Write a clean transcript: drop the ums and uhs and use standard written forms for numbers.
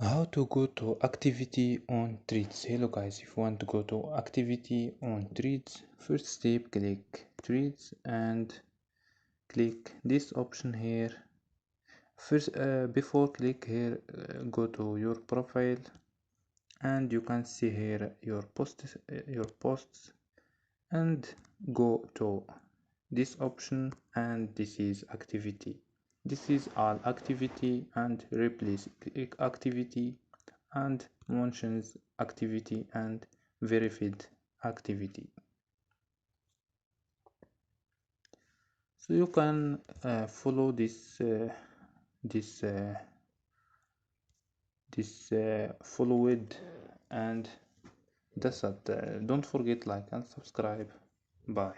How to go to activity on threads. Hello guys, if you want to go to activity on threads, first step, click threads and click this option here. First, before click here, go to your profile and you can see here your posts and go to this option, and this is activity. This is all activity, and replace click activity and mentions activity and verified activity. So you can follow this follow it, and that's it. Don't forget like and subscribe. Bye.